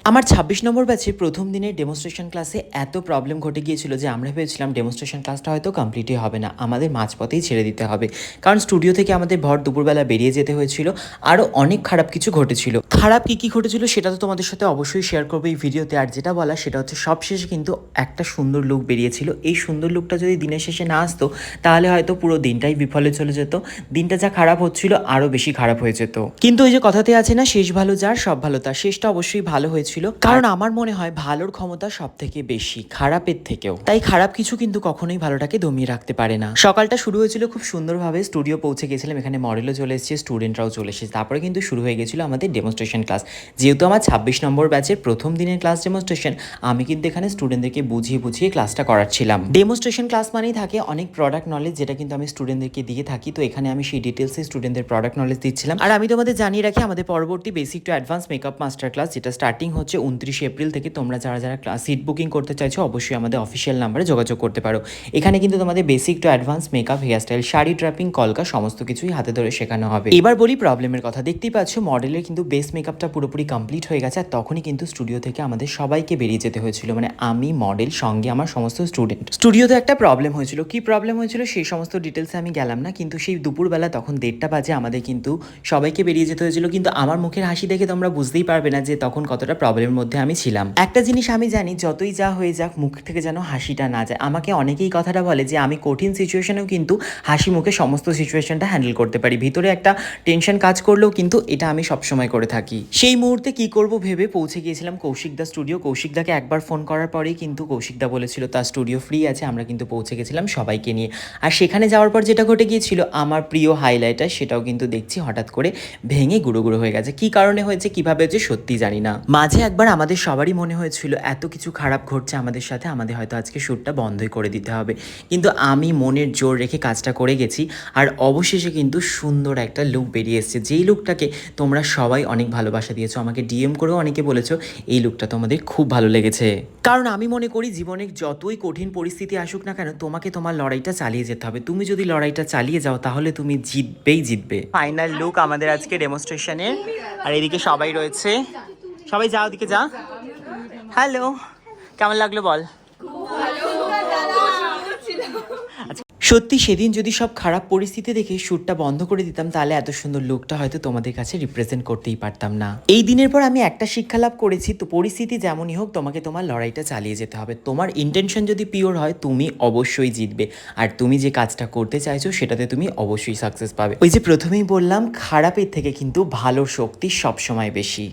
আমার ২৬ নম্বর ব্যাচে প্রথম দিনের ডেমনস্ট্রেশন ক্লাসে এত প্রবলেম ঘটে গিয়েছিল যে আমরা ভেবেছিলাম ডেমনস্ট্রেশন ক্লাসটা হয়তো কমপ্লিটই হবে না, আমাদের মাঝপথেই ছেড়ে দিতে হবে। কারণ স্টুডিও থেকে আমাদের ভর দুপুরবেলা বেরিয়ে যেতে হয়েছিল। আরও অনেক খারাপ কিছু ঘটেছিল। খারাপ কী ঘটেছিল সেটা তো তোমাদের সাথে অবশ্যই শেয়ার করবো এই ভিডিওতে। আর যেটা বলা সেটা হচ্ছে সবশেষে কিন্তু একটা সুন্দর লুক বেরিয়েছিল। এই সুন্দর লুকটা যদি দিনের শেষে না আসতো তাহলে হয়তো পুরো দিনটাই বিফলে চলে যেত। দিনটা যা খারাপ হচ্ছিল আরও বেশি খারাপ হয়ে যেত। কিন্তু ওই যে কথাতে আছে না, শেষ ভালো যার সব ভালো তার, শেষটা অবশ্যই ভালো হয়েছিল। কারণ আমার মনে হয় ভালোর ক্ষমতা সব থেকে বেশি খারাপের থেকেও। তাই খারাপ কিছু কিন্তু কখনোই ভালোটাকে দমিয়ে রাখতে পারে না। সকালটা শুরু হয়েছিল খুব সুন্দরভাবে। স্টুডিও পৌঁছে গেছিলাম, এখানে মডেলও চলে এসেছে, স্টুডেন্টরাও চলে এসেছে। তারপরে কিন্তু শুরু হয়ে গেছিল আমাদের ডেমনস্ট্রেশন ক্লাস। যেহেতু আমার ২৬ নম্বর ব্যাচের প্রথম দিনের ক্লাস ডেমনস্ট্রেশন, আমি কিন্তু এখানে স্টুডেন্টদেরকে বুঝিয়ে বুঝিয়ে ক্লাসটা করাচ্ছিলাম। ডেমনস্ট্রেশন ক্লাস মানেই থাকে অনেক প্রোডাক্ট নলেজ, যেটা কিন্তু আমি স্টুডেন্টদেরকে দিয়ে থাকি। তো এখানে আমি সেই ডিটেলসে স্টুডেন্টদের প্রোডাক্ট নলেজ দিচ্ছিলাম। আর আমি তোমাদের জানিয়ে রাখি আমাদের পরবর্তী basic to advance makeup master class, যেটা স্টার্টিং হচ্ছে 29 এপ্রিল থেকে। তোমরা যারা যারা ক্লাস সিট বুকিং করতে চাইছো অবশ্যই আমাদের অফিসিয়াল নাম্বারে যোগাযোগ করতে পারো। এখানে কিন্তু তোমাদের basic to advance makeup, hairstyle, sari, trapping, কলকা সমস্ত কিছুই হাতে ধরে শেখানো হবে। এবার বলি প্রবলেমের কথা। দেখতেই পাচ্ছ মডেলের কিন্তু বেস মেকআপটা পুরোপুরি কমপ্লিট হয়ে গেছে। আর তখনই কিন্তু স্টুডিও থেকে আমাদের সবাইকে বেরিয়ে যেতে হয়েছিল, মানে আমি, মডেল, সঙ্গে আমার সমস্ত স্টুডেন্ট। স্টুডিওতে একটা প্রবলেম হয়েছিল। কি প্রবলেম হয়েছিল সেই সমস্ত ডিটেলসে আমি গেলাম না, কিন্তু সেই দুপুরবেলা তখন 1:30 বাজে আমাদের কিন্তু সবাইকে বেরিয়ে যেতে হয়েছিল। কিন্তু আমার মুখের হাসি দেখে তোমরা বুঝতেই পারবে না যে তখন কতটা প্রবলেমের মধ্যে আমি ছিলাম। একটা জিনিস আমি জানি, যতই যা হয়ে যাক মুখ থেকে যেন হাসিটা না যায়। আমাকে অনেকেই কথাটা বলে যে আমি কঠিন সিচুয়েশনেও কিন্তু হাসি মুখে সমস্ত সিচুয়েশনটা হ্যান্ডেল করতে পারি। ভিতরে একটা টেনশন কাজ করলেও কিন্তু এটা আমি সবসময় করে থাকি। সেই মুহূর্তে কি করব ভেবে পৌঁছে গিয়েছিলাম কৌশিকদা স্টুডিও। কৌশিকদাকে একবার ফোন করার পরেই কিন্তু কৌশিকদা বলেছিল তার স্টুডিও ফ্রি আছে। আমরা কিন্তু পৌঁছে গেছিলাম সবাইকে নিয়ে। আর সেখানে যাওয়ার পর যেটা ঘটে গিয়েছিল, আমার প্রিয় হাইলাইটার সেটাও কিন্তু দেখছি হঠাৎ করে ভেঙে গুঁড়ো গুঁড়ো হয়ে গেছে। কি কারণে হয়েছে, কিভাবে হয়েছে সত্যি জানি না। মাঝে একবার আমাদের সবারই মনে হয়েছিল এত কিছু খারাপ ঘটছে আমাদের সাথে, আমাদের হয়তো আজকে শ্যুটটা বন্ধই করে দিতে হবে। কিন্তু আমি মনের জোর রেখে কাজটা করে গেছি। আর অবশেষে কিন্তু সুন্দর একটা লুক বেরিয়ে এসেছে, যেই লুকটাকে তোমরা সবাই অনেক ভালোবাসা দিয়েছো। আমাকে ডিএম করেও অনেকে বলেছো এই লুকটা তোমাদের খুব ভালো লেগেছে। কারণ আমি মনে করি জীবনে যতই কঠিন পরিস্থিতি আসুক না কেন, তোমাকে তোমার লড়াইটা চালিয়ে যেতে হবে। তুমি যদি লড়াইটা চালিয়ে যাও তাহলে তুমি জিতবেই জিতবে। ফাইনাল লুক আমাদের আজকে ডেমনস্ট্রেশনের। আর এদিকে সবাই রয়েছে, সবাই যা ওদিকে যা। হ্যালো, কেমন লাগলো বল। সত্যি সেদিন যদি সব খারাপ পরিস্থিতি দেখে শ্যুটটা বন্ধ করে দিতাম তাহলে এত সুন্দর লুকটা হয়তো তোমাদের কাছে রিপ্রেজেন্ট করতেই পারতাম না। এই দিনের পর আমি একটা শিক্ষা লাভ করেছি, তো পরিস্থিতি যেমনই হোক তোমাকে তোমার লড়াইটা চালিয়ে যেতে হবে। তোমার ইন্টেনশন যদি পিওর হয় তুমি অবশ্যই জিতবে। আর তুমি যে কাজটা করতে চাইছো সেটাতে তুমি অবশ্যই সাকসেস পাবে। ওই যে প্রথমেই বললাম, খারাপের থেকে কিন্তু ভালোর শক্তি সবসময় বেশি।